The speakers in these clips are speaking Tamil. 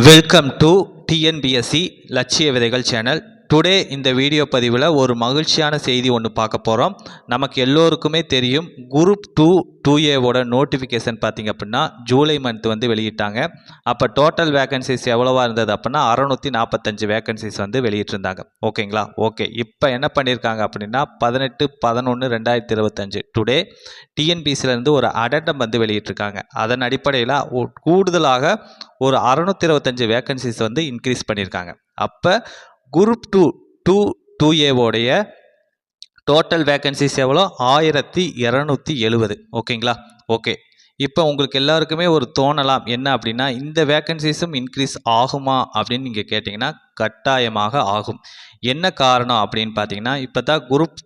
வெல்கம் டு டிஎன்பிஎஸ்சி லட்சிய விதைகள் சேனல். டுடே இந்த வீடியோ பதிவில் ஒரு மகிழ்ச்சியான செய்தி ஒன்று பார்க்க போகிறோம். நமக்கு எல்லோருக்குமே தெரியும், குரூப் 2A நோட்டிஃபிகேஷன் பார்த்திங்க அப்படின்னா ஜூலை மந்த் வெளியிட்டாங்க. அப்போ டோட்டல் வேக்கன்சிஸ் எவ்வளோவா இருந்தது அப்படின்னா 645 வேக்கன்சிஸ் வெளியிட்டிருந்தாங்க. ஓகேங்களா? ஓகே, இப்போ என்ன பண்ணியிருக்காங்க அப்படின்னா 18/11/2025 டுடே டிஎன்பிசியிலேருந்து ஒரு அடண்டம் வெளியிட்டிருக்காங்க. அதன் அடிப்படையில் கூடுதலாக ஒரு 625 வேக்கன்சிஸ் இன்க்ரீஸ் பண்ணியிருக்காங்க. அப்போ குரூப் 2A டோட்டல் வேக்கன்சிஸ் எவ்வளோ? 1270. ஓகேங்களா? ஓகே, இப்போ உங்களுக்கு எல்லாருக்குமே ஒரு தோணலாம், என்ன அப்படின்னா இந்த வேக்கன்சிஸும் இன்க்ரீஸ் ஆகுமா அப்படின்னு நீங்கள் கேட்டிங்கன்னா கட்டாயமாக ஆகும். என்ன காரணம் அப்படின்னு பார்த்தீங்கன்னா, இப்போ தான் குரூப்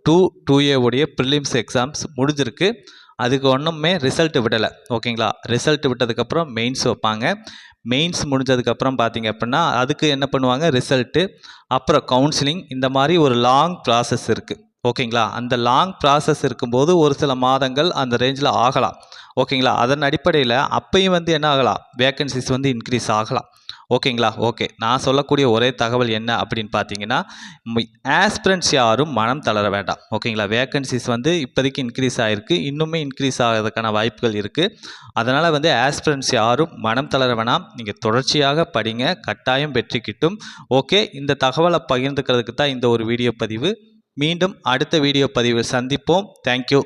2A ப்ரிலிம்ஸ் எக்ஸாம்ஸ் முடிஞ்சிருக்கு. அதுக்கு ஒன்றுமே ரிசல்ட் விடலை. ஓகேங்களா? ரிசல்ட் விட்டதுக்கப்புறம் மெயின்ஸ் வைப்பாங்க. மெயின்ஸ் முடிஞ்சதுக்கப்புறம் பார்த்திங்க அப்படின்னா அதுக்கு என்ன பண்ணுவாங்க, ரிசல்ட்டு, அப்புறம் கவுன்சிலிங், இந்த மாதிரி ஒரு லாங் ப்ராசஸ் இருக்குது. ஓகேங்களா? அந்த லாங் ப்ராசஸ் இருக்கும்போது ஒரு சில மாதங்கள் அந்த ரேஞ்சில் ஆகலாம். ஓகேங்களா? அதன் அடிப்படையில் அப்பையும் என்ன ஆகலாம், வேக்கன்சிஸ் இன்க்ரீஸ் ஆகலாம். ஓகேங்களா? ஓகே, நான் சொல்லக்கூடிய ஒரே தகவல் என்ன அப்படின்னு பார்த்தீங்கன்னா, ஆஸ்பிரண்ட்ஸ் யாரும் மனம் தளர வேண்டாம். ஓகேங்களா? வேக்கன்சிஸ் இப்போதைக்கு இன்க்ரீஸ் ஆகிருக்கு, இன்னுமே இன்க்ரீஸ் ஆகிறதுக்கான வாய்ப்புகள் இருக்குது. அதனால் ஆஸ்பிரண்ட்ஸ் யாரும் மனம் தளர வேணாம். நீங்கள் தொடர்ச்சியாக படிங்க, கட்டாயம் வெற்றி கிட்டும். ஓகே, இந்த தகவலை பகிர்ந்துக்கிறதுக்கு தான் இந்த ஒரு வீடியோ பதிவு. மீண்டும் அடுத்த வீடியோ பதிவில் சந்திப்போம். தேங்க்யூ.